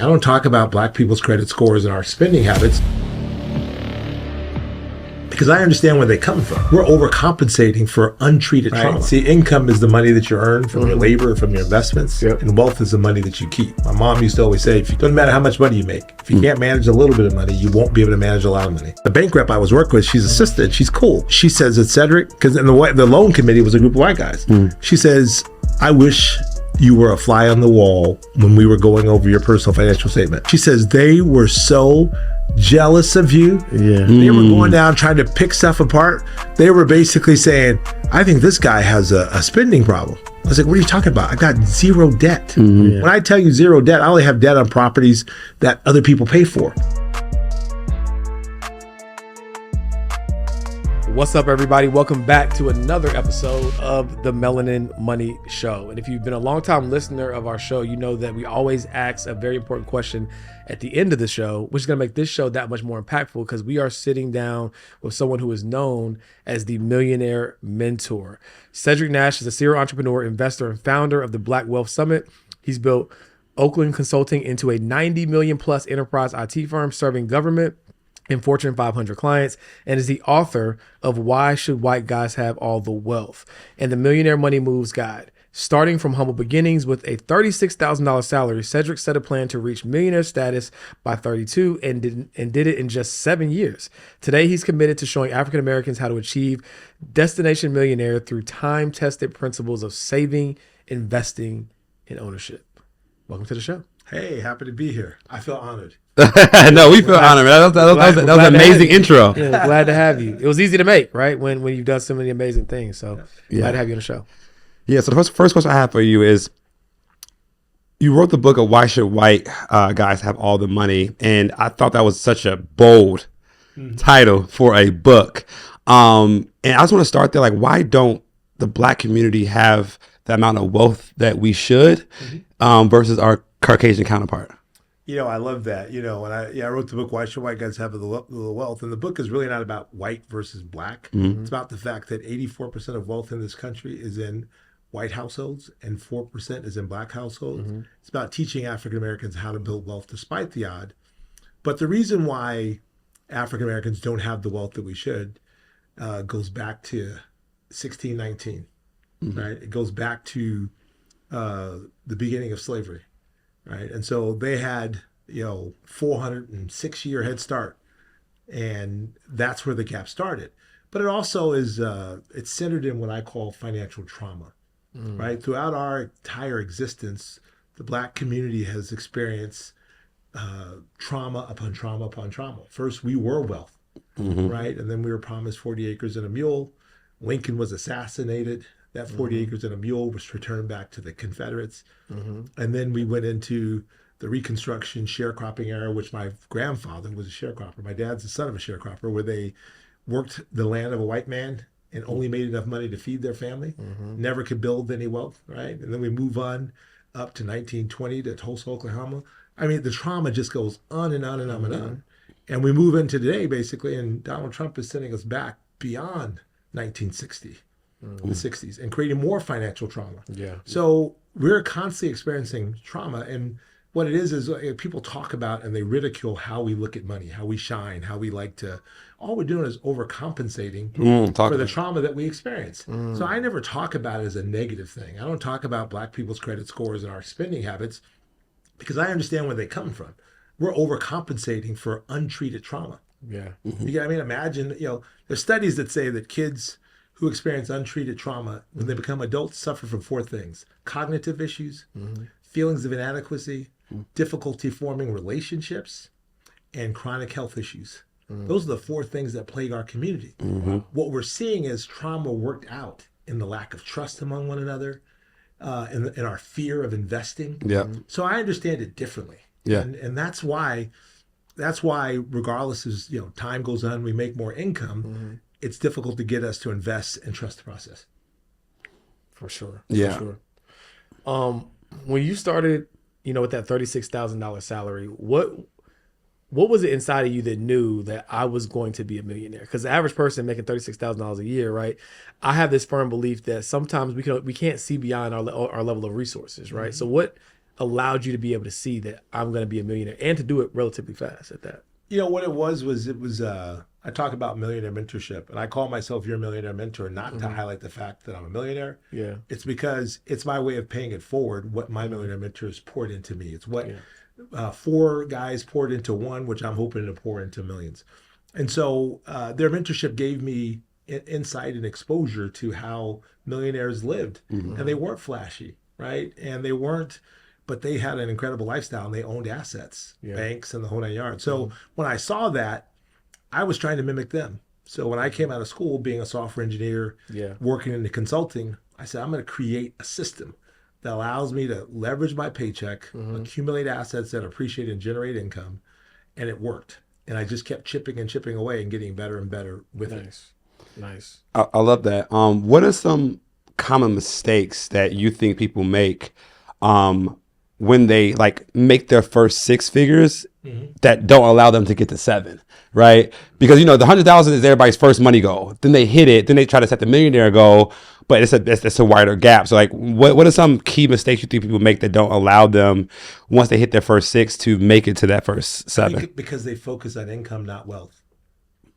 I don't talk about black people's credit scores and our spending habits because I understand where they come from. We're overcompensating for untreated trauma. See, income is the money that you earn from your labor, from your investments, and wealth is the money that you keep. My mom used to always say, it doesn't matter how much money you make. If you can't manage a little bit of money, you won't be able to manage a lot of money. The bank rep I was working with, she's a sister, she's cool. She says that Cedric, because the loan committee was a group of white guys. She says, I wish you were a fly on the wall when we were going over your personal financial statement. She says they were so jealous of you. They were going down trying to pick stuff apart. They were basically saying, I think this guy has a spending problem. I was like, what are you talking about? I got zero debt. When I tell you zero debt, I only have debt on properties that other people pay for. What's up, everybody? Welcome back to another episode of the Melanin Money Show. And if you've been a long-time listener of our show, you know that we always ask a very important question at the end of the show, which is going to make this show that much more impactful because we are sitting down with someone who is known as the Millionaire Mentor. Cedric Nash is a serial entrepreneur, investor, and founder of the Black Wealth Summit. He's built Oakland Consulting into a 90 million plus enterprise IT firm serving government and Fortune 500 clients, and is the author of Why Should White Guys Have All the Wealth and the Millionaire Money Moves Guide. Starting from humble beginnings with a $36,000 salary, Cedric set a plan to reach millionaire status by 32 and did it in just 7 years. Today, he's committed to showing African Americans how to achieve destination millionaire through time-tested principles of saving, investing, and ownership. Welcome to the show. Hey, happy to be here. I feel honored. No, we feel honored. That was an amazing intro. Yeah, glad to have you. It was easy to make, right? When you've done so many amazing things. So glad to have you on the show. Yeah. So the first question I have for you is, you wrote the book of Why Should White Guys Have All the Money, and I thought that was such a bold title for a book. And I just want to start there. Like, why don't the Black community have the amount of wealth that we should versus our Caucasian counterpart? You know, I love that. You know, when I wrote the book, Why Should White Guys Have the Wealth? And the book is really not about white versus black. It's about the fact that 84% of wealth in this country is in white households and 4% is in black households. It's about teaching African Americans how to build wealth despite the odd. But the reason why African Americans don't have the wealth that we should goes back to 1619, right? It goes back to the beginning of slavery. Right. And so they had, 406-year head start. And that's where the gap started. But it also is, it's centered in what I call financial trauma. Right. Throughout our entire existence, the Black community has experienced trauma upon trauma upon trauma. First, we were wealth. Right. And then we were promised 40 acres and a mule. Lincoln was assassinated. That 40 acres and a mule was returned back to the Confederates. And then we went into the Reconstruction sharecropping era, which my grandfather was a sharecropper. My dad's the son of a sharecropper, where they worked the land of a white man and only made enough money to feed their family, never could build any wealth, right? And then we move on up to 1920 to Tulsa, Oklahoma. I mean, the trauma just goes on and on and on and on. And we move into today, basically, and Donald Trump is sending us back beyond 1960. The 60s, and creating more financial trauma. So we're constantly experiencing trauma, and what it is people talk about and they ridicule how we look at money, how we shine, how we like to. All we're doing is overcompensating for the trauma that we experience. So I never talk about it as a negative thing. I don't talk about Black people's credit scores and our spending habits because I understand where they come from. We're overcompensating for untreated trauma. Imagine, there's studies that say that kids who experience untreated trauma, when they become adults, suffer from 4 things: cognitive issues, feelings of inadequacy, difficulty forming relationships, and chronic health issues. Those are the 4 things that plague our community. What we're seeing is trauma worked out in the lack of trust among one another, in our fear of investing. So I understand it differently. And that's why regardless as time goes on, we make more income, it's difficult to get us to invest and trust the process. For sure. For sure. When you started, with that $36,000 salary, what was it inside of you that knew that I was going to be a millionaire? Because the average person making $36,000 a year, right? I have this firm belief that sometimes we can't see beyond our level of resources, right? So what allowed you to be able to see that I'm going to be a millionaire and to do it relatively fast at that? You know what it was I talk about millionaire mentorship, and I call myself your millionaire mentor not to highlight the fact that I'm a millionaire. Yeah. It's because it's my way of paying it forward what my millionaire mentors poured into me. It's what four guys poured into one, which I'm hoping to pour into millions. And so their mentorship gave me insight and exposure to how millionaires lived, and they weren't flashy, right? And they weren't, but they had an incredible lifestyle and they owned assets, banks, and the whole nine yards. So when I saw that, I was trying to mimic them. So when I came out of school, being a software engineer, working in the consulting, I said, I'm going to create a system that allows me to leverage my paycheck, accumulate assets that appreciate and generate income. And it worked. And I just kept chipping and chipping away and getting better and better with it. Nice. I love that. What are some common mistakes that you think people make when they like make their first six figures that don't allow them to get to seven, right? Because the 100,000 is everybody's first money goal. Then they hit it. Then they try to set the millionaire goal, but it's a wider gap. So like, what are some key mistakes you think people make that don't allow them once they hit their first six to make it to that first seven? Because they focus on income, not wealth.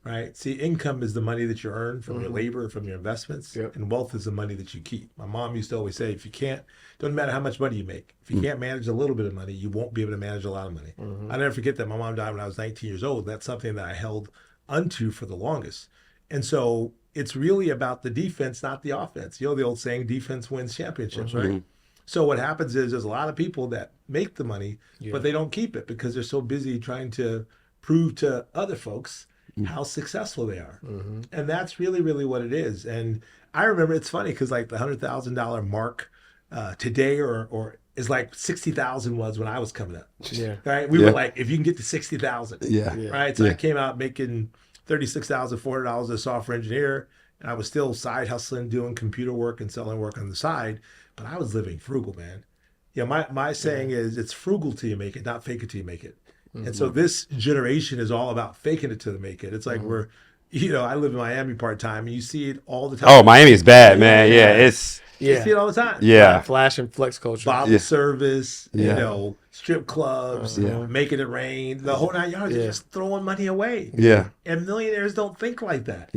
Right. See, income is the money that you earn from your labor, from your investments, and wealth is the money that you keep. My mom used to always say, if you can't, doesn't matter how much money you make. If you can't manage a little bit of money, you won't be able to manage a lot of money. I never forget that my mom died when I was 19 years old. That's something that I held onto for the longest. And so it's really about the defense, not the offense. The old saying, defense wins championships, right? So what happens is there's a lot of people that make the money, but they don't keep it because they're so busy trying to prove to other folks how successful they are. And that's really, really what it is. And I remember, it's funny because like the $100,000 mark today or is like 60,000 was when I was coming up. Right. We were like, if you can get to 60,000. Right. So I came out making $36,400 as a software engineer, and I was still side hustling, doing computer work and selling work on the side, but I was living frugal, man. My saying is, it's frugal till you make it, not fake it till you make it. And so this generation is all about faking it till they make it. It's like I live in Miami part-time, and you see it all the time. Oh, Miami is bad, man. You see it all the time. Flash and flex culture. Bottle service, strip clubs, making it rain, the whole nine yards. They're just throwing money away. And millionaires don't think like that.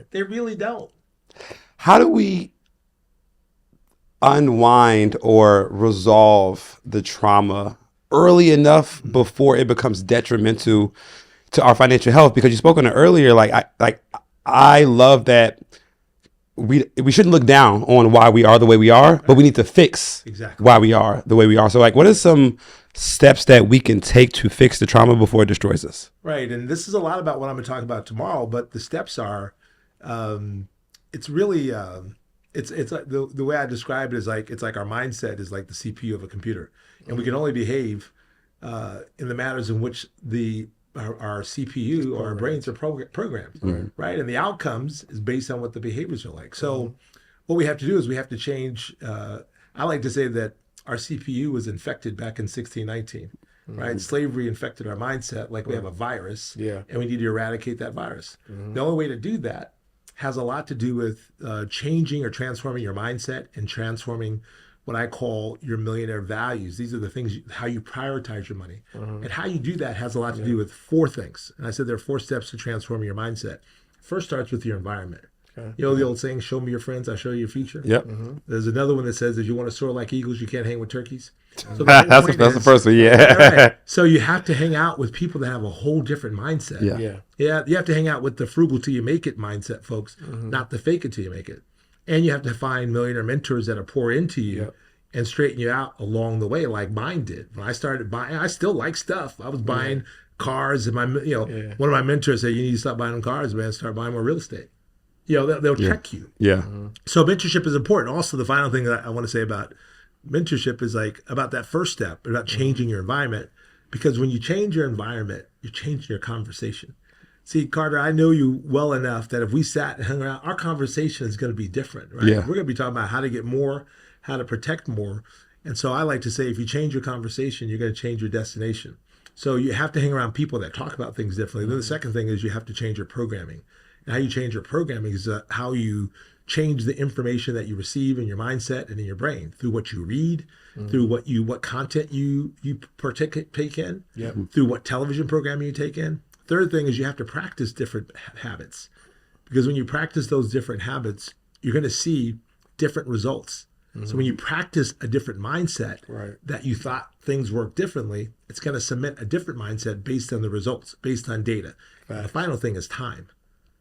They really don't. How do we unwind or resolve the trauma early enough before it becomes detrimental to our financial health? Because you spoke on it earlier. I love that we shouldn't look down on why we are the way we are, but we need to fix why we are the way we are. So like, what are some steps that we can take to fix the trauma before it destroys us? Right. And this is a lot about what I'm going to talk about tomorrow, but the steps are, it's really, it's like the way I describe it is like, it's like our mindset is like the CPU of a computer, and we can only behave in the matters in which our CPU or our brains are programmed, right? And the outcomes is based on what the behaviors are like. So what we have to do is we have to change. I like to say that our CPU was infected back in 1619, right? Slavery infected our mindset like we have a virus, and we need to eradicate that virus. The only way to do that has a lot to do with changing or transforming your mindset and transforming what I call your millionaire values. These are the things, how you prioritize your money. And how you do that has a lot to do with four things. And I said there are 4 steps to transforming your mindset. First starts with your environment. The old saying, show me your friends, I'll show you your future. There's another one that says, if you want to soar like eagles, you can't hang with turkeys. So that's the first one, right. So you have to hang out with people that have a whole different mindset. You have to hang out with the frugal till you make it mindset, folks, not the fake it till you make it. And you have to find millionaire mentors that'll pour into you and straighten you out along the way, like mine did. When I started buying, I still like stuff. I was buying cars, and one of my mentors said, you need to stop buying them cars, man, start buying more real estate. They'll check you. So mentorship is important. Also, the final thing that I want to say about mentorship is like about that first step, about changing your environment. Because when you change your environment, you're changing your conversation. See, Carter, I know you well enough that if we sat and hung around, our conversation is going to be different, right? We're going to be talking about how to get more, how to protect more. And so I like to say, if you change your conversation, you're going to change your destination. So you have to hang around people that talk about things differently. Then the second thing is you have to change your programming. And how you change your programming is how you change the information that you receive in your mindset and in your brain through what you read, through what content you partake in, through what television programming you take in. Third thing is you have to practice different habits, because when you practice those different habits, you're going to see different results. So when you practice a different mindset that you thought things work differently, it's going to cement a different mindset based on the results, based on data. And the final thing is time.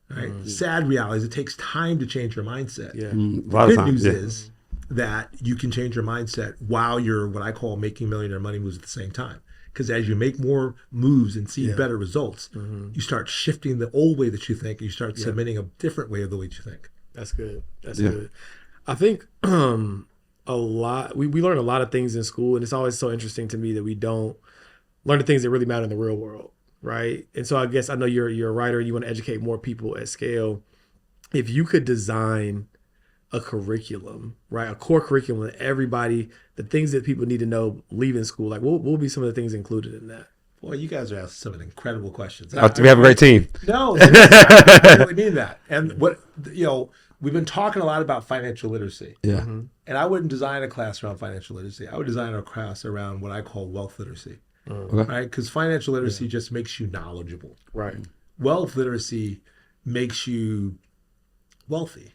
Right? Sad reality is it takes time to change your mindset. Yeah. A lot The of good times, news is that you can change your mindset while you're what I call making millionaire money moves at the same time. Because as you make more moves and see better results, you start shifting the old way that you think. And you start cementing a different way of the way you think. That's good. That's good. I think a lot, we learn a lot of things in school, and it's always so interesting to me that we don't learn the things that really matter in the real world, right? And so I guess I know you're a writer, you want to educate more people at scale. If you could design a curriculum, right, a core curriculum that everybody, the things that people need to know leaving school, like what will be some of the things included in that? Boy, you guys are asking some incredible questions. we have a great team. No, I really mean that. And we've been talking a lot about financial literacy. Yeah. And I wouldn't design a class around financial literacy. I would design a class around what I call wealth literacy, right? Because financial literacy just makes you knowledgeable. Right. Wealth literacy makes you wealthy.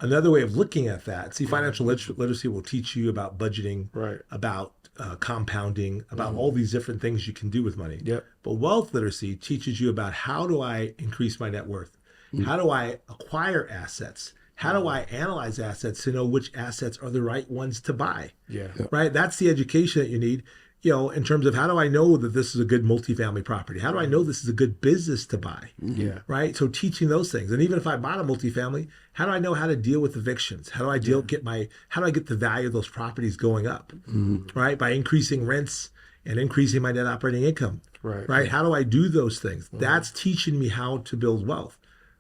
Another way of looking at that, see, financial literacy will teach you about budgeting, about compounding, about all these different things you can do with money. Yep. But wealth literacy teaches you about how do I increase my net worth? How do I acquire assets? How do I analyze assets to know which assets are the right ones to buy? Yeah. Right? That's the education that you need, in terms of how do I know that this is a good multifamily property? How do I know this is a good business to buy? Yeah. Right? So teaching those things. And even if I bought a multifamily, how do I know how to deal with evictions? How do I how do I get the value of those properties going up? Right? By increasing rents and increasing my net operating income. Right? How do I do those things? That's teaching me how to build wealth,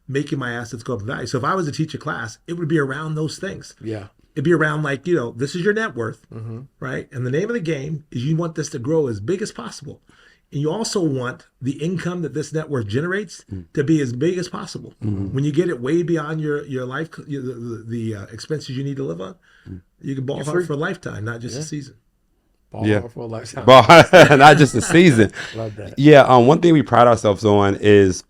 making my assets go up in value. So if I was to teach a class, it would be around those things. Yeah. It'd be around this is your net worth, right? And the name of the game is you want this to grow as big as possible. And you also want the income that this net worth generates to be as big as possible. When you get it way beyond your life, the expenses you need to live on, you can ball hard for a lifetime, not just a season. Ball hard for a lifetime. Not just a season. Love that. Yeah. One thing we pride ourselves on is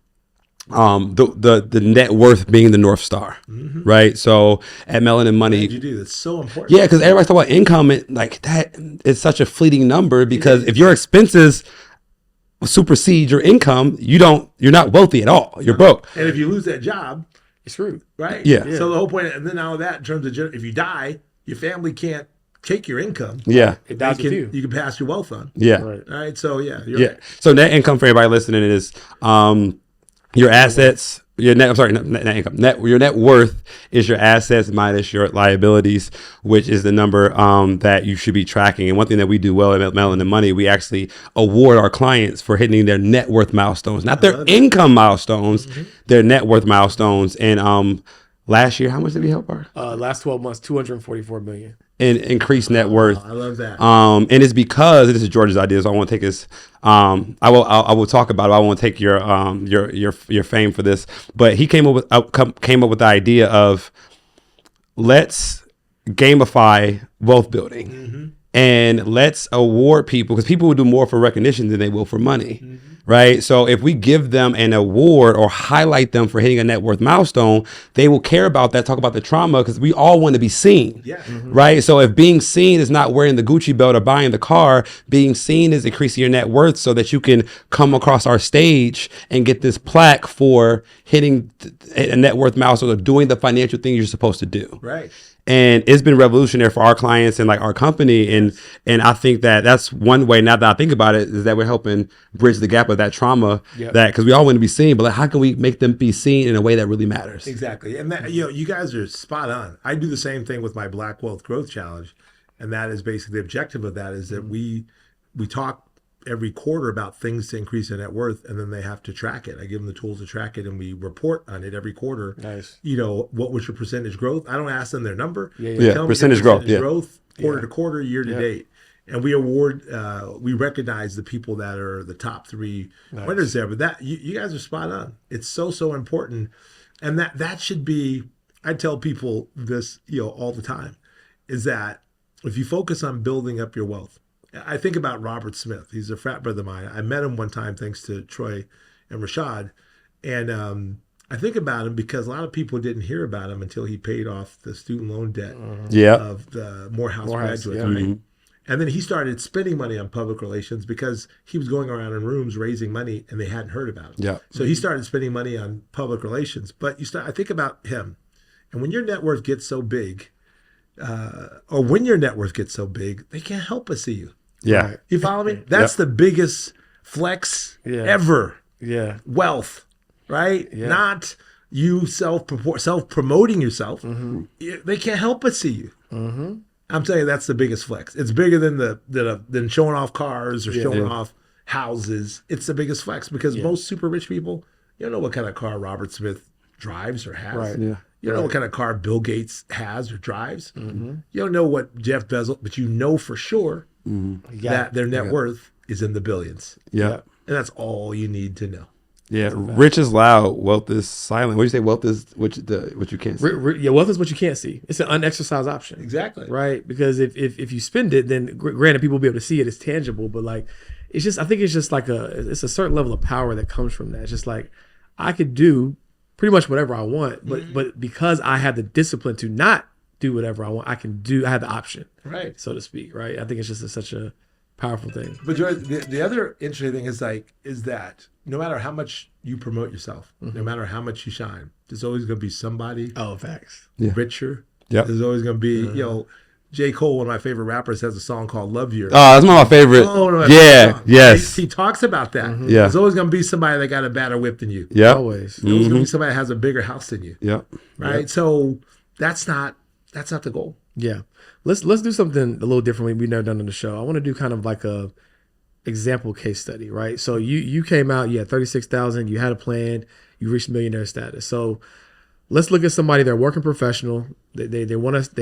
the net worth being the North Star, right? So at Melanin Money, What did you do? That's so important. yeah, because everybody's talking about income, like that is such a fleeting number, because if your expenses supersede your income, you're not wealthy at all. You're broke. And if you lose that job, You're screwed. Yeah. right? So the whole point, and then all of that in terms of if you die, your family can't take your income. Yeah. It dies with you. You can pass your wealth on. Yeah. Right. All right. So you're Yeah. right. So net income for everybody listening is your assets. Your net income. Your net worth is your assets minus your liabilities, which is the number that you should be tracking. And one thing that we do well at Melanin Money, we actually award our clients for hitting their net worth milestones, not their income milestones, their net worth milestones. And last year, how much did we help our? Last 12 months, 244 million. And increased net worth. I love that. And it's because this is George's idea, so I want to take his. I will talk about it. I won't take your fame for this, but he came up with the idea of let's gamify wealth building, and let's award people, because people will do more for recognition than they will for money. Right. So if we give them an award or highlight them for hitting a net worth milestone, they will care about that, talk about the trauma, because we all want to be seen. Yeah. Right. So if being seen is not wearing the Gucci belt or buying the car, being seen is increasing your net worth so that you can come across our stage and get this plaque for hitting a net worth milestone or doing the financial things you're supposed to do. Right. And it's been revolutionary for our clients and like our company. And I think that that's one way, now that I think about it, is that we're helping bridge the gap of that trauma, that because we all want to be seen, but like, how can we make them be seen in a way that really matters? Exactly. And that, you guys are spot on. I do the same thing with my Black Wealth Growth Challenge. And that is basically the objective of that is that we talk every quarter about things to increase their net worth, and then they have to track it. I give them the tools to track it, and we report on it every quarter. Nice. What was your percentage growth? I don't ask them their number. Yeah. Tell me Percentage your growth. Yeah. growth, quarter to quarter, year to date. And we we recognize the people that are the top three winners there. But that you guys are spot on. It's so important, and that should be I tell people this, all the time, is that if you focus on building up your wealth, I think about Robert Smith. He's a frat brother of mine. I met him one time thanks to Troy and Rashad. And I think about him because a lot of people didn't hear about him until he paid off the student loan debt of the Morehouse graduates. Yeah. Right? And then he started spending money on public relations because he was going around in rooms raising money and they hadn't heard about him. Yeah. So he started spending money on public relations. But I think about him. And when your net worth gets so big, or when your net worth gets so big, they can't help but see you. Yeah. Right. You follow me? That's the biggest flex ever. Yeah. Wealth, right? Yeah. Not you self-promoting yourself. They can't help but see you. I'm telling you, that's the biggest flex. It's bigger than than showing off cars or showing off houses. It's the biggest flex because most super rich people, you don't know what kind of car Robert Smith drives or has. Right. Yeah. You don't know what kind of car Bill Gates has or drives. You don't know what Jeff Bezos, but you know for sure that their net worth is in the billions. Yeah. And that's all you need to know. Yeah. Rich is loud. Wealth is silent. What do you say? Wealth is what you can't see. Yeah, wealth is what you can't see. It's an unexercised option. Exactly. Right? Because if you spend it, then granted people will be able to see it. It's tangible, but like it's just, I think it's just like it's a certain level of power that comes from that. It's just like I could do pretty much whatever I want, but because I have the discipline to not do whatever I want, I have the option, Right. so to speak, right? I think it's just such a powerful thing. But George, the other interesting thing is that no matter how much you promote yourself, no matter how much you shine, there's always going to be somebody Facts. richer. Yep. There's always going to be, J. Cole, one of my favorite rappers, has a song called Love Your. Oh, that's one of my favorite. One of my Yeah. favorite songs. Yes. He talks about that. Yeah. There's always going to be somebody that got a better whip than you. Yep. Always. There's always going to be somebody that has a bigger house than you. Yep. Right. So that's not the goal. Yeah. Let's do something a little differently we've never done on the show. I want to do kind of like a example case study, right? So you came out, you had 36,000, you had a plan, you reached millionaire status. So let's look at somebody, they're working professional. They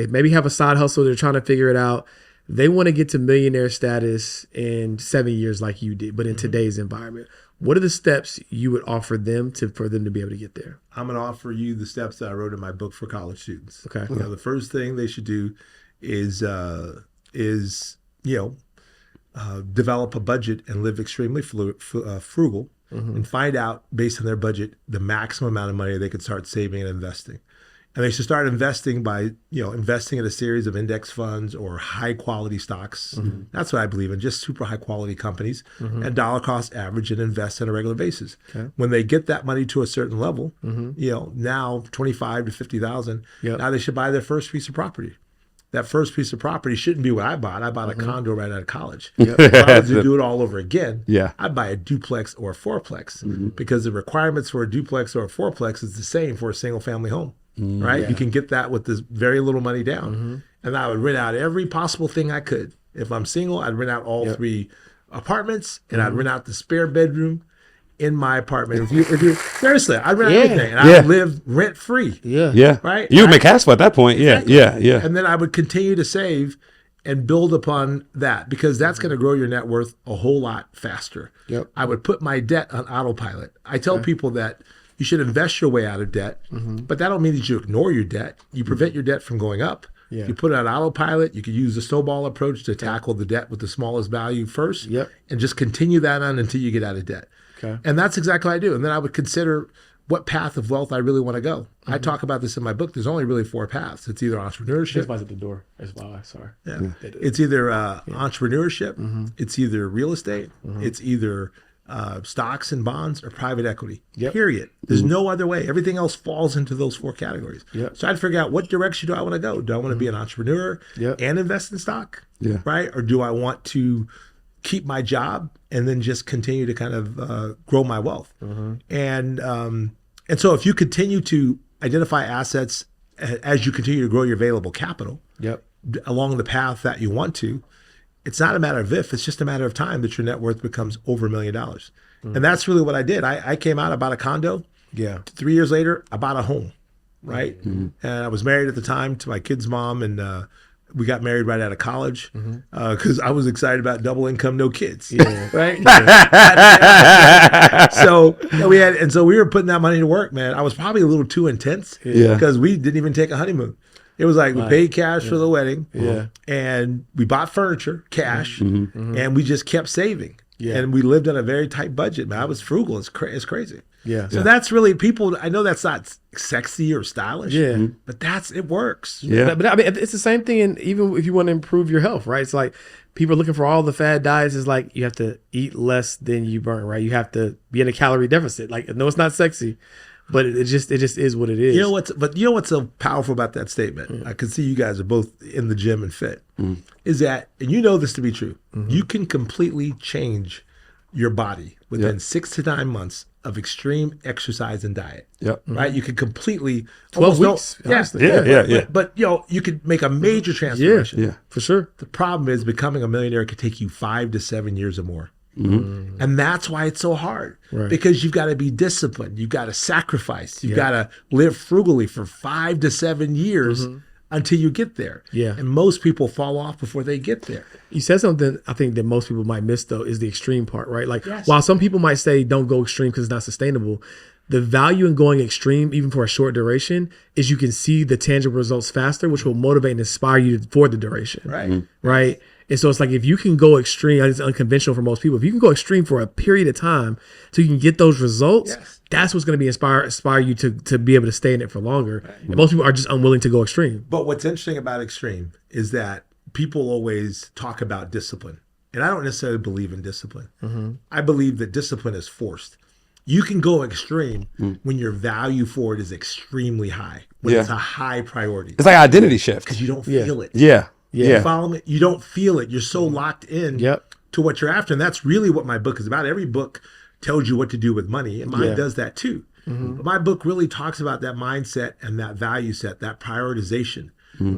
maybe have a side hustle, they're trying to figure it out. They want to get to millionaire status in 7 years like you did, but in today's environment. What are the steps you would offer them for them to be able to get there? I'm going to offer you the steps that I wrote in my book for college students. Okay. The first thing they should do is develop a budget and live extremely frugal and find out based on their budget the maximum amount of money they could start saving and investing. And they should start investing by, investing in a series of index funds or high quality stocks. That's what I believe in, just super high quality companies and dollar cost average and invest on a regular basis. Okay. When they get that money to a certain level, now 25 to 50,000, now they should buy their first piece of property. That first piece of property shouldn't be what I bought. I bought a condo right out of college. If I was to do it all over again, I'd buy a duplex or a fourplex because the requirements for a duplex or a fourplex is the same for a single family home, right? Yeah. You can get that with this very little money down. And I would rent out every possible thing I could. If I'm single, I'd rent out all 3 apartments and I'd rent out the spare bedroom in my apartment. Seriously, I'd rent everything and I would live rent free. Yeah. Right? You would make cash flow at that point. Yeah. Exactly. Yeah. And then I would continue to save and build upon that because that's going to grow your net worth a whole lot faster. Yep. I would put my debt on autopilot. I tell people that you should invest your way out of debt, but that don't mean that you ignore your debt. You prevent your debt from going up. Yeah. You put it on autopilot. You could use the snowball approach to tackle the debt with the smallest value first and just continue that on until you get out of debt. Okay. And that's exactly what I do. And then I would consider what path of wealth I really want to go. I talk about this in my book. There's only really 4 paths. It's either entrepreneurship. Everybody's at the door. That's why. Sorry. It's either entrepreneurship. It's either real estate. It's either stocks and bonds or private equity. Period. There's no other way. Everything else falls into those 4 categories. So I'd figure out what direction do I want to go. Do I want to be an entrepreneur and invest in stock? Right? Or do I want to keep my job and then just continue to kind of grow my wealth? And so if you continue to identify assets as you continue to grow your available capital along the path that you want to, it's not a matter of if, it's just a matter of time that your net worth becomes over $1 million. And that's really what I did. I came out, I bought a condo. 3 years later, I bought a home, right? And I was married at the time to my kid's mom, and we got married right out of college because I was excited about double income, no kids. Yeah. Right. So we were putting that money to work, man. I was probably a little too intense Yeah. because we didn't even take a honeymoon. It was like we paid cash for the wedding, and we bought furniture, cash, and we just kept saving. Yeah. And we lived on a very tight budget, man. I was frugal. It's crazy. Yeah. So that's really people. I know that's not sexy or stylish. Yeah. But it works. Yeah. But I mean, it's the same thing. And even if you want to improve your health, right? It's like people are looking for all the fad diets. Is like you have to eat less than you burn, right? You have to be in a calorie deficit. Like, no, it's not sexy, but it just is what it is. You know what's so powerful about that statement? I can see you guys are both in the gym and fit. Is that, and you know this to be true, you can completely change your body within 6 to 9 months of extreme exercise and diet. Yep. Right? You could completely 12 weeks. Honestly. Yeah. But you could make a major transformation. Yeah. For sure. The problem is becoming a millionaire could take you 5 to 7 years or more. And that's why it's so hard, because you've got to be disciplined. You've got to sacrifice. You've got to live frugally for 5 to 7 years until you get there. Yeah. And most people fall off before they get there. You said something I think that most people might miss, though, is the extreme part, right? Like, while some people might say don't go extreme because it's not sustainable, the value in going extreme, even for a short duration, is you can see the tangible results faster, which will motivate and inspire you for the duration. Right. Right. And so it's like, if you can go extreme, it's unconventional for most people. If you can go extreme for a period of time so you can get those results, that's what's going to be inspire you to be able to stay in it for longer. And most people are just unwilling to go extreme. But what's interesting about extreme is that people always talk about discipline. And I don't necessarily believe in discipline. I believe that discipline is forced. You can go extreme when your value for it is extremely high, when it's a high priority. It's like identity shift. Because you don't feel it. Yeah. You follow me? You don't feel it. You're so locked in to what you're after. And that's really what my book is about. Every book tells you what to do with money, and mine does that too. But my book really talks about that mindset and that value set, that prioritization.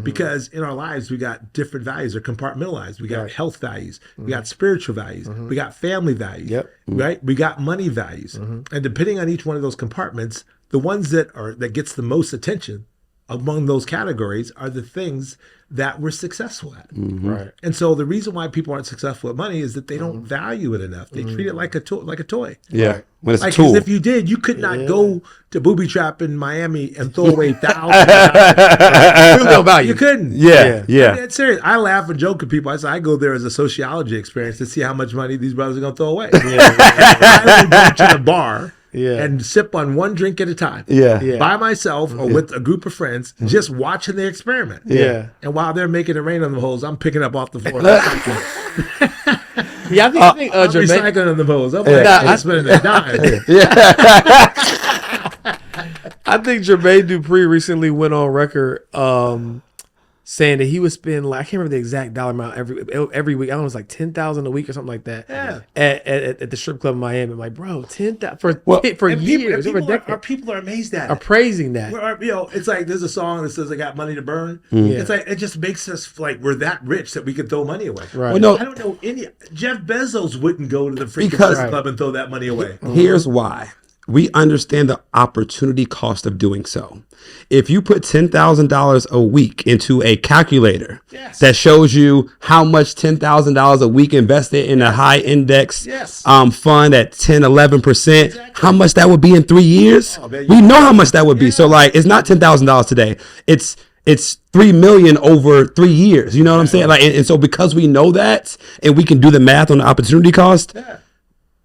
Because in our lives, we got different values. They're compartmentalized. We got health values. We got spiritual values. We got family values. Right? We got money values. And depending on each one of those compartments, the ones that gets the most attention among those categories are the things that we're successful at. Right. And so the reason why people aren't successful at money is that they don't value it enough. They treat it like a toy. Yeah. Right. When it's a Like, tool. 'cause if you did, you could not go to Booby Trap in Miami and throw away thousands of dollars. People don't value. You couldn't. Yeah. I mean, it's serious. I laugh and joke with people. I say I go there as a sociology experience to see how much money these brothers are going to throw away. I would go to the bar and sip on one drink at a time. By myself or with a group of friends, just watching the experiment. And while they're making it rain on the holes, I'm picking up off the floor. I think I'm Jermaine, recycling on the holes. I'm like, I'm spending a dime. I think Jermaine Dupri recently went on record saying that he would spend, like, I can't remember the exact dollar amount every week. I don't know, it was like $10,000 a week or something like that. At the strip club in Miami. I'm like, bro, $10,000 for years, over a decade. People are amazed at Are it. praising that. It's like there's a song that says I got money to burn. It's like it just makes us like we're that rich that we could throw money away. Right. I don't know any. Jeff Bezos wouldn't go to the freaking strip club and throw that money away. Here's why. We understand the opportunity cost of doing so. If you put $10,000 a week into a calculator that shows you how much $10,000 a week invested in a high index fund at 10, 11%, how much that would be in 3 years? We know how much that would be. So like, it's not $10,000 today. It's 3 million over 3 years. You know what I'm saying? Like, and so because we know that and we can do the math on the opportunity cost,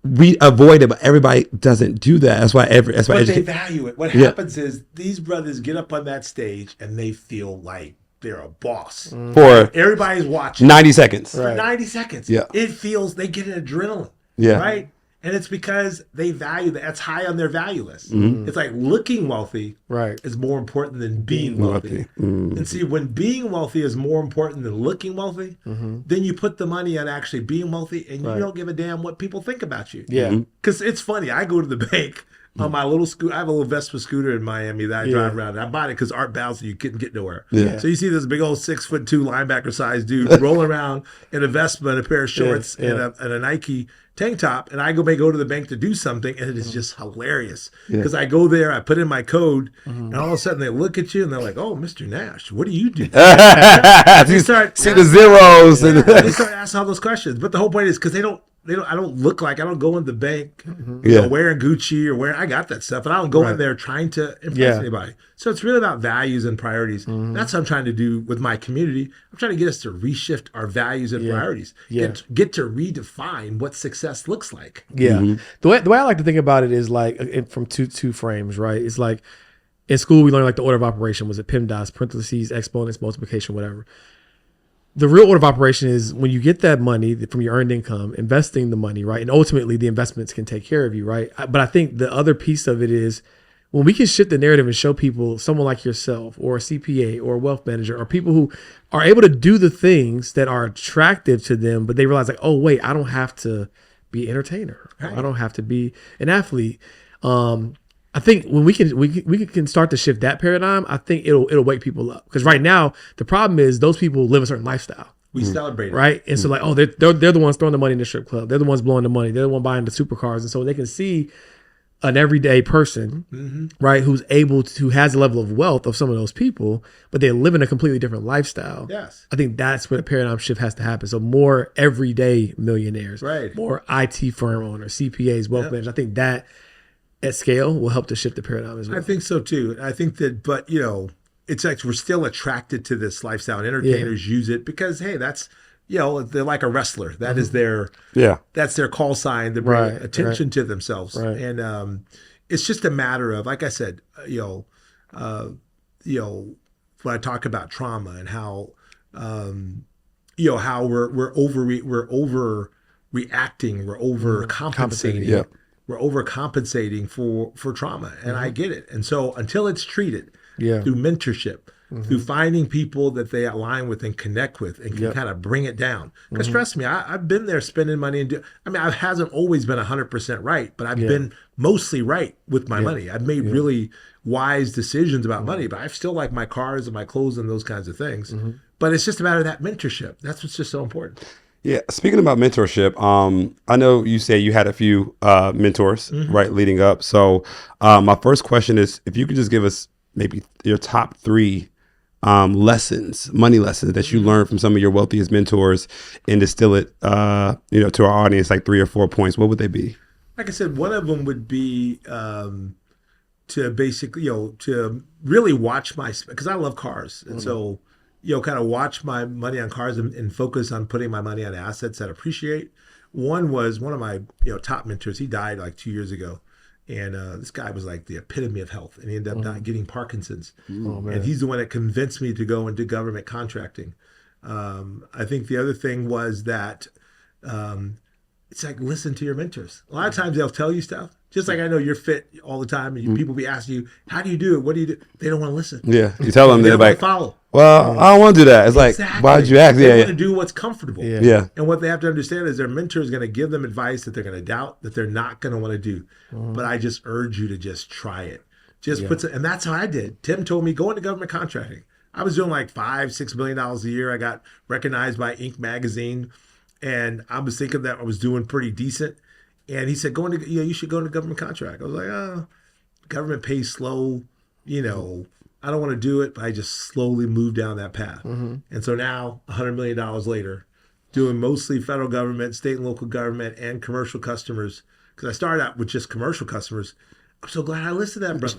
we avoid it, but everybody doesn't do that. That's why they value it. What happens is these brothers get up on that stage and they feel like they're a boss. For everybody's watching 90 seconds. for 90 seconds. It feels they get an adrenaline. Right? And it's because they value that. That's high on their value list. It's like looking wealthy is more important than being wealthy. And see, when being wealthy is more important than looking wealthy, then you put the money on actually being wealthy and you don't give a damn what people think about you. Because it's funny. I go to the bank on my little scooter. I have a little Vespa scooter in Miami that I drive around. I bought it because Art Bowser, you couldn't get nowhere. Yeah. So you see this big old 6'2" linebacker sized dude rolling around in a Vespa and a pair of shorts and a Nike tank top, and I may go to the bank to do something, and it is just hilarious because I go there, I put in my code, and all of a sudden they look at you and they're like, "Oh, Mr. Nash, what do you do?" You start see the zeros and they start asking all those questions. But the whole point is because they don't. I don't look like I don't go in the bank wearing Gucci or wearing. I got that stuff, but I don't go in there trying to impress anybody. So it's really about values and priorities. That's what I'm trying to do with my community. I'm trying to get us to reshift our values and priorities. Get to redefine what success looks like. The way I like to think about it is like from two frames, right? It's like in school we learned like the order of operation. Was it PEMDAS, parentheses, exponents, multiplication, whatever. The real order of operation is when you get that money from your earned income, investing the money, right? And ultimately the investments can take care of you, right? But I think the other piece of it is when we can shift the narrative and show people, someone like yourself or a CPA or a wealth manager or people who are able to do the things that are attractive to them, but they realize like, oh, wait, I don't have to be an entertainer. Right. I don't have to be an athlete. I think when we can start to shift that paradigm, I think it'll wake people up. Because right now the problem is those people live a certain lifestyle. We celebrate it, right? And so like, oh, they're the ones throwing the money in the strip club. They're the ones blowing the money. They're the one buying the supercars. And so they can see an everyday person, right, who has a level of wealth of some of those people, but they're living a completely different lifestyle. Yes, I think that's where the paradigm shift has to happen. So more everyday millionaires, right? More IT firm owners, CPAs, wealth managers. I think that at scale will help to shift the paradigm as well. I think so too. I think that, but it's like we're still attracted to this lifestyle. And entertainers use it because, hey, that's, they're like a wrestler. That is their, that's their call sign to bring attention to themselves. Right. And it's just a matter of, like I said, when I talk about trauma and how, how we're overreacting, we're overcompensating. Yeah. We're overcompensating for trauma, and I get it. And so until it's treated through mentorship, through finding people that they align with and connect with and can kind of bring it down. Because trust me, I've been there spending money I hasn't always been 100% right, but I've been mostly right with my money. I've made really wise decisions about money, but I still like my cars and my clothes and those kinds of things. But it's just a matter of that mentorship. That's what's just so important. Yeah. Speaking about mentorship, I know you say you had a few mentors, right, leading up. So my first question is if you could just give us maybe your top 3 money lessons that you learned from some of your wealthiest mentors and distill it, to our audience, like 3 or 4 points, what would they be? Like I said, one of them would be to basically, to really watch because I love cars. And so, kind of watch my money on cars and focus on putting my money on assets that appreciate. One was one of my top mentors. He died like 2 years ago. And this guy was like the epitome of health. And he ended up not getting Parkinson's. And he's the one that convinced me to go into government contracting. I think the other thing was that it's like, listen to your mentors. A lot of times they'll tell you stuff. Just like I know you're fit all the time, and people be asking you, how do you do it? What do you do? They don't want to listen. Yeah, you tell them, they they're don't like, follow. Well, I don't want to do that. It's like, why'd you ask? They want to do what's comfortable. Yeah. And what they have to understand is their mentor is going to give them advice that they're going to doubt, that they're not going to want to do. But I just urge you to just try it. And that's how I did. Tim told me, go into government contracting. I was doing like $5-6 million a year. I got recognized by Inc. magazine, and I was thinking that I was doing pretty decent. And he said, you should go into government contract. I was like, government pays slow, I don't want to do it, but I just slowly moved down that path. And so now, $100 million later, doing mostly federal government, state and local government, and commercial customers, because I started out with just commercial customers. I'm so glad I listened to that, brother.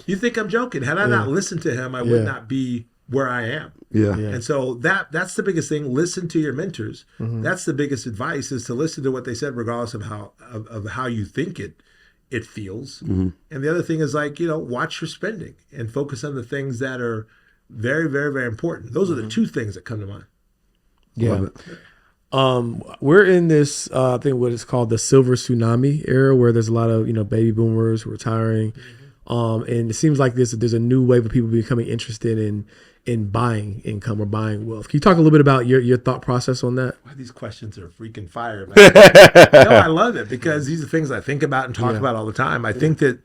You think I'm joking. Had I not listened to him, I would not be where I am. Yeah. And so that's the biggest thing. Listen to your mentors. That's the biggest advice, is to listen to what they said, regardless of how you think it feels. And the other thing is watch your spending and focus on the things that are very, very, very important. Those are the 2 things that come to mind. Yeah. We're in this, I think what is called the silver tsunami era, where there's a lot of, baby boomers retiring. And it seems like there's a new wave of people becoming interested in buying income or buying wealth. Can you talk a little bit about your thought process on that? Why these questions are freaking fire, man. No, I love it because these are things I think about and talk about all the time. I think that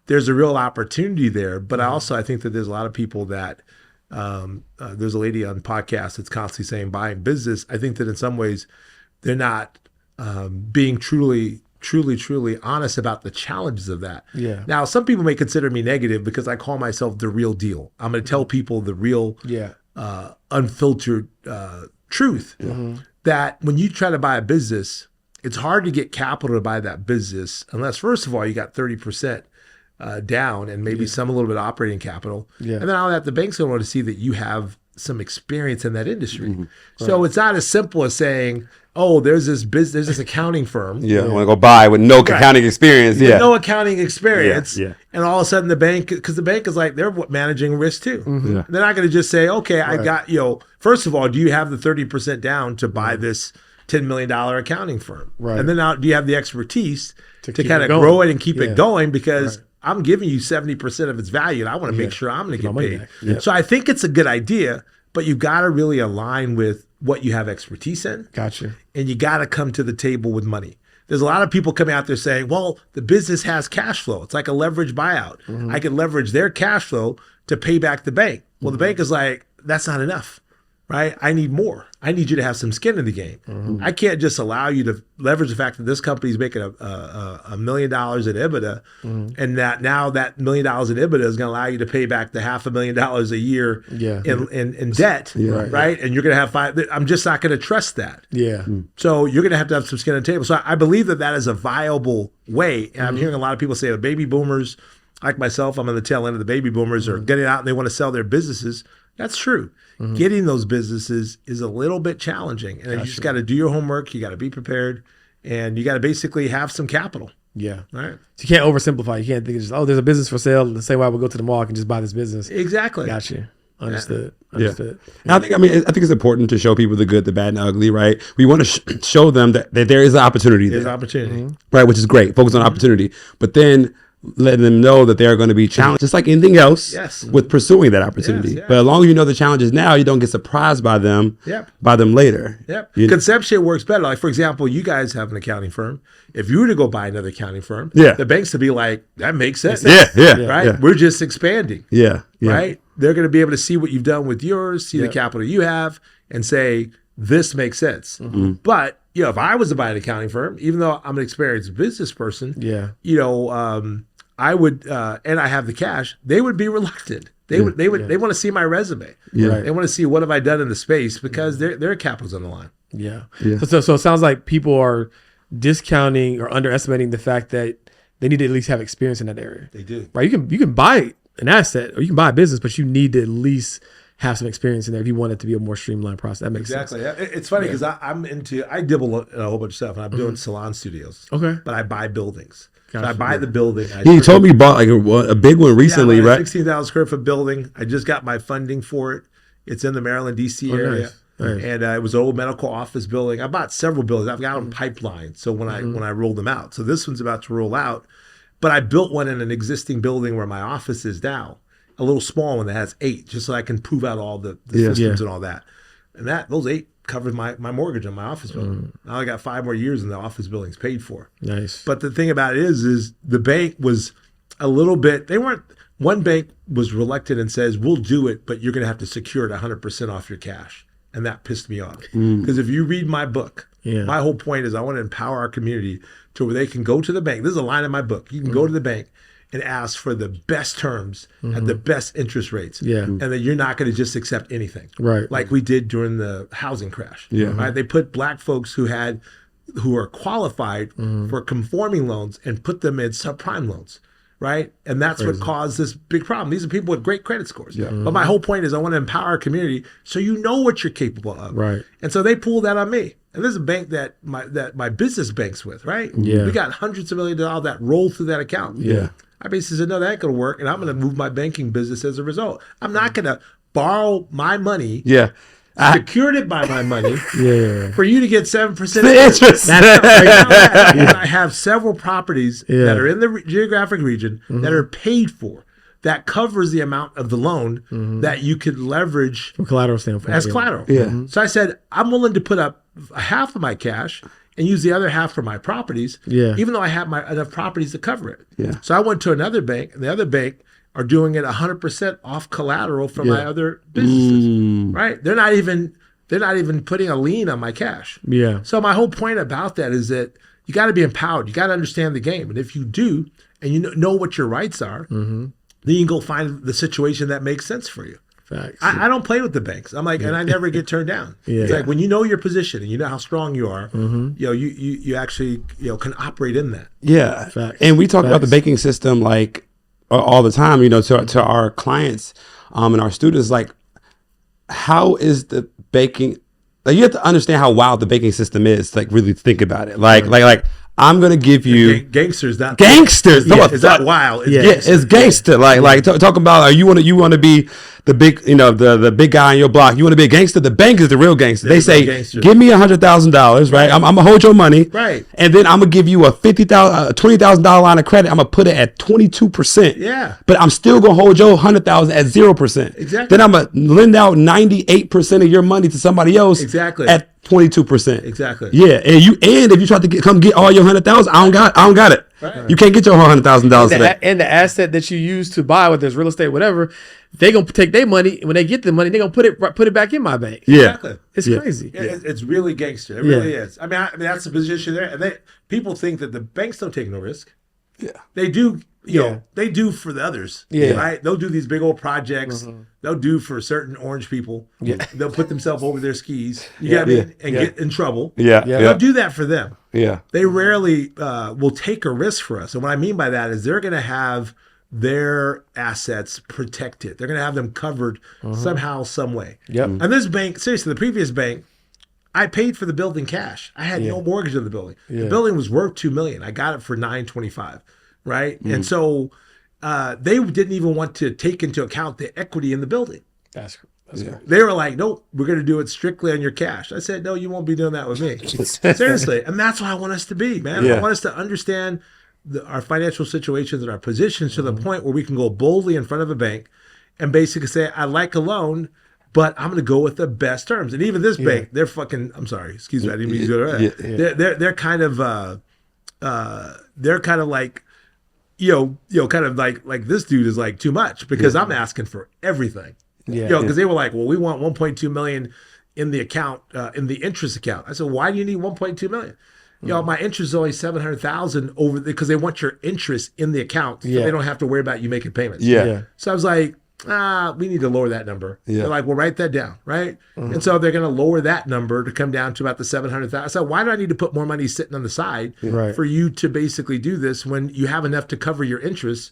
there's a real opportunity there, but I think that there's a lot of people that there's a lady on podcast that's constantly saying buying business. I think that in some ways they're not being truly honest about the challenges of that. Yeah. Now, some people may consider me negative because I call myself the real deal. I'm going to tell people the real, unfiltered truth. That when you try to buy a business, it's hard to get capital to buy that business unless, first of all, you got 30% down and maybe some a little bit of operating capital. Yeah. And then all that, the bank's going to want to see that you have some experience in that industry. So it's not as simple as saying, oh, there's this accounting firm. Yeah, I want to go buy with no accounting experience. With no accounting experience. Yeah. And all of a sudden the bank, because the bank is like, they're managing risk too. Yeah. They're not going to just say, okay, I got, first of all, do you have the 30% down to buy this $10 million accounting firm? Right. And then now, do you have the expertise to keep kind it of going. grow it and keep Yeah. it going? Because I'm giving you 70% of its value and I want to make sure I'm going to get my money paid. back. Yeah. So I think it's a good idea, but you've got to really align with what you have expertise in. Gotcha. And you got to come to the table with money. There's a lot of people coming out there saying, well, the business has cash flow. It's like a leverage buyout. I can leverage their cash flow to pay back the bank. Well, the bank is like, that's not enough, right? I need more. I need you to have some skin in the game. I can't just allow you to leverage the fact that this company is making a $1 million in EBITDA and that now that $1 million in EBITDA is going to allow you to pay back the $500,000 a year in debt, right? And you're going to have I'm just not going to trust that. Yeah. So you're going to have some skin on the table. So I believe that is a viable way. And I'm hearing a lot of people say the baby boomers, like myself, I'm on the tail end of the baby boomers, are getting out and they want to sell their businesses. That's true. Getting those businesses is a little bit challenging. And you just got to do your homework. You got to be prepared. And you got to basically have some capital. Yeah. Right. So you can't oversimplify. You can't think it's just, there's a business for sale. The same way I would go to the mall, I can just buy this business. Exactly. Gotcha. Understood. Yeah. And I think it's important to show people the good, the bad, and the ugly, right? We want to show them that there is an opportunity There's there. opportunity. Right, which is great. Focus on opportunity. But then letting them know that they're going to be challenged, just like anything else, with pursuing that opportunity. Yes. But as long as you know the challenges now, you don't get surprised by them later. Yep. Conception works better. Like, for example, you guys have an accounting firm. If you were to go buy another accounting firm, the banks would be like, that makes sense. Right? Yeah. We're just expanding. Yeah. Right? They're going to be able to see what you've done with yours, see the capital you have, and say, this makes sense. But, if I was to buy an accounting firm, even though I'm an experienced business person, I would, and I have the cash, they would be reluctant. They want to see my resume. Right. They want to see what have I done in the space because their capital's on the line. Yeah. So it sounds like people are discounting or underestimating the fact that they need to at least have experience in that area. They do. Right. You can buy an asset or you can buy a business, but you need to at least have some experience in there if you want it to be a more streamlined process. That makes sense. Exactly. It's funny because I dibble a whole bunch of stuff and I'm doing salon studios. Okay. But I buy buildings. Gotcha. So I buy the building. You told me you bought like a big one recently, right? 16,000 square foot building. I just got my funding for it. It's in the Maryland, D.C. area. Nice. And it was an old medical office building. I bought several buildings. I've got them pipeline. So when I roll them out. So this one's about to roll out. But I built one in an existing building where my office is now. A little small one that has 8, just so I can prove out all the systems and all that. And those 8 covered my mortgage on my office building. Now I got 5 more years and the office building's paid for. Nice. But the thing about it is the bank was a little bit, one bank was reluctant and says, we'll do it, but you're going to have to secure it 100% off your cash. And that pissed me off. Because if you read my book, my whole point is I want to empower our community to where they can go to the bank. This is a line in my book. You can go to the bank and ask for the best terms at the best interest rates. And that you're not going to just accept anything. Right. Like we did during the housing crash. Right? They put black folks who are qualified for conforming loans and put them in subprime loans. Right. And that's what caused this big problem. These are people with great credit scores. But my whole point is I want to empower our community so you know what you're capable of. Right. And so they pulled that on me. And there's a bank that my business banks with, right? We got hundreds of millions of dollars that roll through that account. I basically said, no, that ain't going to work. And I'm going to move my banking business as a result. I'm not going to borrow my money secured it by my money Yeah. for you to get 7% The interest. And I have several properties that are in the geographic region that are paid for. That covers the amount of the loan that you could leverage From collateral standpoint. as collateral. Yeah. So I said, I'm willing to put up half of my cash and use the other half for my properties, even though I have enough properties to cover it. Yeah. So I went to another bank, and the other bank are doing it 100% off collateral from my other businesses. Right? They're not even putting a lien on my cash. Yeah. So my whole point about that is that you got to be empowered. You got to understand the game, and if you do, and you know what your rights are, then you can go find the situation that makes sense for you. Facts. I don't play with the banks. I'm like, and I never get turned down. It's like when you know your position and you know how strong you are, you actually can operate in that. Yeah. Facts. And we talk about the Facts. banking system like all the time, to our clients and our students, like, how is the banking, like, you have to understand how wild the banking system is, like, really think about it. Like I'm going to give you Gangsters, not gangsters. Yeah, it's not wild. It's It's gangster. Like talk about you want to be the big the big guy on your block. You want to be a gangster. The bank is the real gangster. They say, gangsters. give me $100,000, right? I'm gonna hold your money, Right. And then I'm gonna give you a $20,000 line of credit. I'm gonna put it at 22%. Yeah. But I'm still gonna hold your $100,000 at 0%. Exactly. Then I'm gonna lend out 98% of your money to somebody else. Exactly. At 22%. Exactly. Yeah, and if you try to come get all your $100,000, I don't got it. Right. You can't get your $100,000 today. And the asset that you use to buy, whether it's real estate, whatever, they gonna take their money. When they get the money, they gonna put it back in my bank. Yeah. Exactly. It's crazy. It's really gangster. It really is. I mean, that's the position there. And people think that the banks don't take no risk. Yeah. They do. They do for the others. Yeah. Right. They'll do these big old projects. They'll do for certain orange people. Yeah. They'll put themselves over their skis. You got me, and get in trouble. Yeah. They'll do that for them. Yeah. They rarely will take a risk for us. And what I mean by that is they're going to have their assets protected. They're going to have them covered somehow, some way. Yep. And this bank, seriously, the previous bank, I paid for the building cash. I had no mortgage on the building. The building was worth $2 million. I got it for $925. Right. And so they didn't even want to take into account the equity in the building. That's great. They were like, nope, we're going to do it strictly on your cash. I said, no, you won't be doing that with me. Seriously. And that's what I want us to be, man. Yeah. I want us to understand our financial situations and our positions to the point where we can go boldly in front of a bank and basically say, I like a loan, but I'm going to go with the best terms. And even this bank, they're fucking, I'm sorry, excuse me, I didn't mean to do that. They're kind of like, kind of like this dude is like too much because I'm asking for everything. Because they were like, well, we want 1.2 million in the account, in the interest account. I said, why do you need 1.2 million? My interest is only 700,000 over because they want your interest in the account, so they don't have to worry about you making payments. Yeah. So I was like, we need to lower that number. They're like, well, write that down, right? And so they're going to lower that number to come down to about the 700,000. So why do I need to put more money sitting on the side for you to basically do this when you have enough to cover your interest?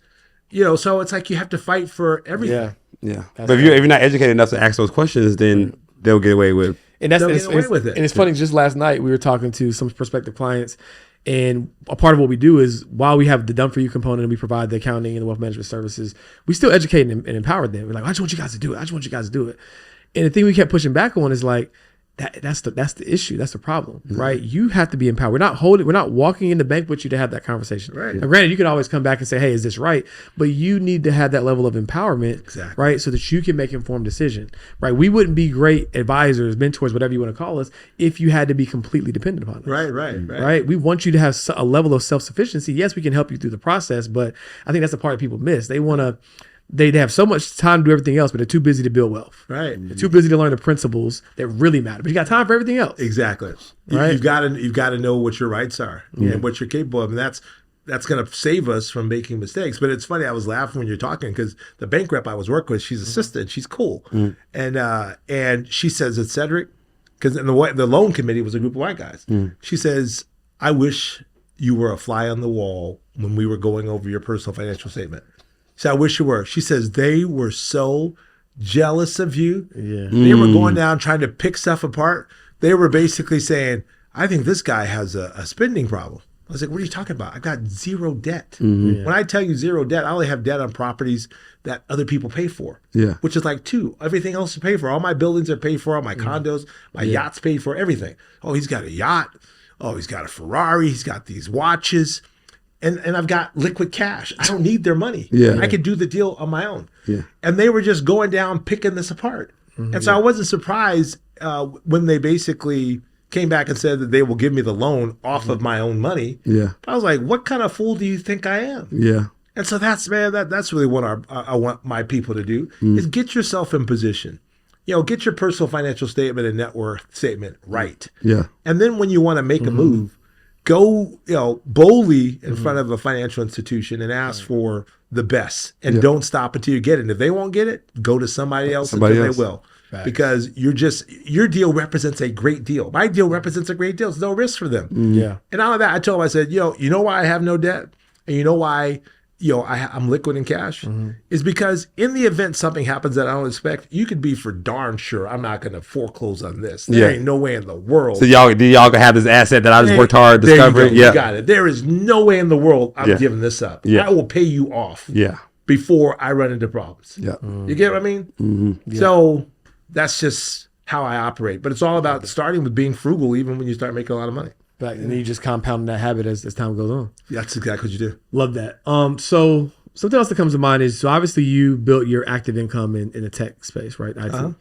So it's like you have to fight for everything. Yeah. But if you're not educated enough to ask those questions, then they'll get away with. And that's They'll get away with it. And it's funny. Just last night we were talking to some prospective clients, and a part of what we do is while we have the done for you component and we provide the accounting and the wealth management services, we still educate and empower them. We're like, I just want you guys to do it. I just want you guys to do it. And the thing we kept pushing back on is like, that's the issue. That's the problem, right? You have to be empowered. We're not walking in the bank with you to have that conversation. Right. Now, granted, you can always come back and say, hey, is this right? But you need to have that level of empowerment, Exactly. right? So that you can make informed decision, right? We wouldn't be great advisors, mentors, whatever you want to call us, if you had to be completely dependent upon us. Right. We want you to have a level of self-sufficiency. Yes, we can help you through the process, but I think that's the part that people miss. They have so much time to do everything else, but they're too busy to build wealth. Right. They're too busy to learn the principles that really matter. But you got time for everything else. Exactly. Right. You've got to know what your rights are and what you're capable of, and that's going to save us from making mistakes. But it's funny, I was laughing when you're talking because the bank rep I was working with, she's a sister and she's cool, and she says it's Cedric, because the loan committee was a group of white guys. She says, I wish you were a fly on the wall when we were going over your personal financial statement. So I wish you were. She says they were so jealous of you. Yeah. They were going down trying to pick stuff apart. They were basically saying, I think this guy has a spending problem. I was like, what are you talking about? I've got zero debt. Mm-hmm. When I tell you zero debt, I only have debt on properties that other people pay for. Yeah. Which is like 2. Everything else is paid for. All my buildings are paid for. All my condos, my yachts paid for. Everything. Oh, he's got a yacht. Oh, he's got a Ferrari. He's got these watches. And I've got liquid cash. I don't need their money. Yeah. I could do the deal on my own. Yeah. And they were just going down picking this apart. And so I wasn't surprised when they basically came back and said that they will give me the loan off of my own money. Yeah. I was like, what kind of fool do you think I am? Yeah. And so that's really what I want my people to do is get yourself in position. Get your personal financial statement and net worth statement right. Yeah. And then when you want to make a move, go boldly in front of a financial institution and ask for the best, and don't stop until you get it. And if they won't get it, go to somebody else until they will. Facts. Because your deal represents a great deal. My deal represents a great deal. There's no risk for them. Yeah. And all of that, I told him, I said, you know why I have no debt? And you know why, I'm liquid in cash? Is because in the event something happens that I don't expect, you could be for darn sure I'm not going to foreclose on this. There ain't no way in the world. So y'all gonna have this asset that I just worked hard discovering? You got it. There is no way in the world I'm giving this up. Yeah. I will pay you off Yeah. before I run into problems. Yeah. You get what I mean? So that's just how I operate. But it's all about starting with being frugal even when you start making a lot of money. Back, and then you just compound that habit as time goes on. That's exactly what you do. Love that. So something else that comes to mind is, so obviously you built your active income in the tech space, right? IT.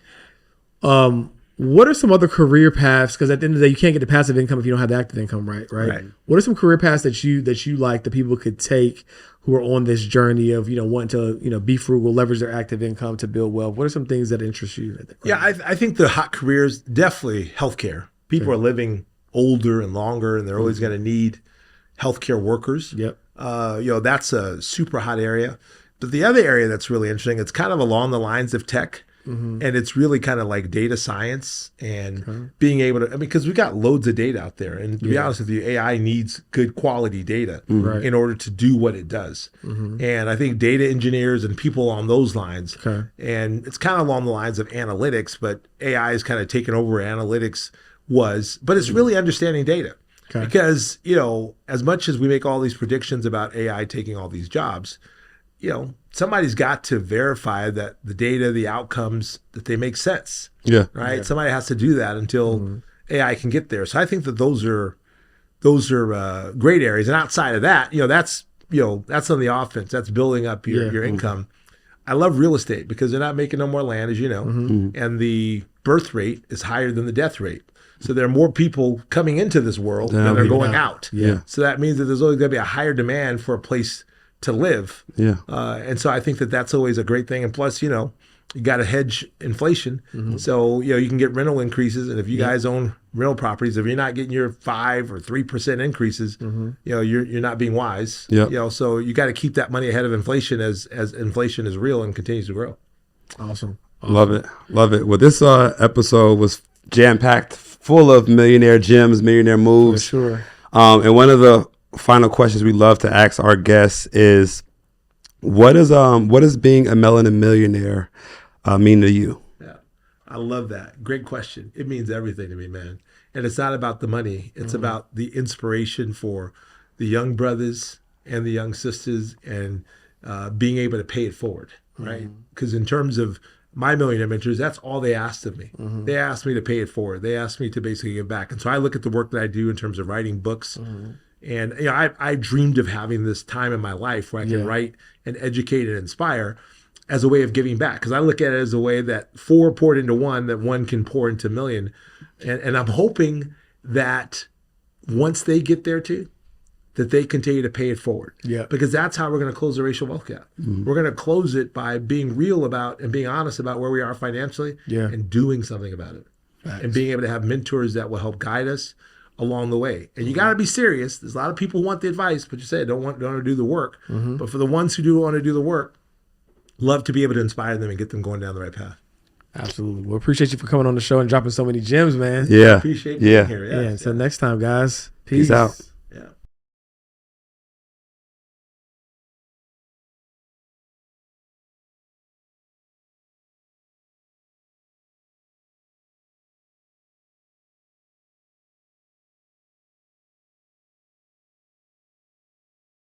What are some other career paths? Because at the end of the day, you can't get the passive income if you don't have the active income, right? Right. What are some career paths that you like that people could take who are on this journey of wanting to be frugal, leverage their active income to build wealth? What are some things that interest you? Yeah, I think the hot careers, definitely healthcare. People are living older and longer, and they're always going to need healthcare workers. Yep. That's a super hot area. But the other area that's really interesting, it's kind of along the lines of tech. And it's really kind of like data science and being able to, because we got loads of data out there. And to be honest with you, AI needs good quality data in order to do what it does. And I think data engineers and people on those lines, and it's kind of along the lines of analytics, but AI is kind of taken over where analytics was, but it's really understanding data. Because, as much as we make all these predictions about AI taking all these jobs, somebody's got to verify that the data, the outcomes, that they make sense. Yeah. Right. Somebody has to do that until AI can get there. So I think that those are great areas. And outside of that, that's on the offense. That's building up your income. I love real estate because they're not making no more land, as you know, and the birth rate is higher than the death rate. So there are more people coming into this world than are going out. Yeah. So that means that there's always going to be a higher demand for a place to live. Yeah. And so I think that that's always a great thing. And plus, you got to hedge inflation. So, you can get rental increases. And if you guys own rental properties, if you're not getting your 5 or 3% increases, you're not being wise. Yeah. So you got to keep that money ahead of inflation as inflation is real and continues to grow. Awesome. Love it. Well, this episode was jam-packed, full of millionaire gems, millionaire moves. For sure. And one of the final questions we love to ask our guests is, what does being a Melanin Millionaire mean to you? Yeah, I love that. Great question. It means everything to me, man. And it's not about the money. It's about the inspiration for the young brothers and the young sisters, and being able to pay it forward, right? Because in terms of my millionaire mentors, that's all they asked of me. They asked me to pay it forward. They asked me to basically give back. And so I look at the work that I do in terms of writing books. And I dreamed of having this time in my life where I can write and educate and inspire as a way of giving back. Because I look at it as a way that 4 poured into 1, that 1 can pour into a million. And I'm hoping that once they get there too, that they continue to pay it forward. Yeah. Because that's how we're going to close the racial wealth gap. We're going to close it by being real about and being honest about where we are financially and doing something about it. And being able to have mentors that will help guide us along the way. And you got to be serious. There's a lot of people who want the advice, but you say don't want to do the work. But for the ones who do want to do the work, love to be able to inspire them and get them going down the right path. Absolutely. Well, appreciate you for coming on the show and dropping so many gems, man. Yeah. Appreciate being here. Yeah. Until next time, guys. Peace out.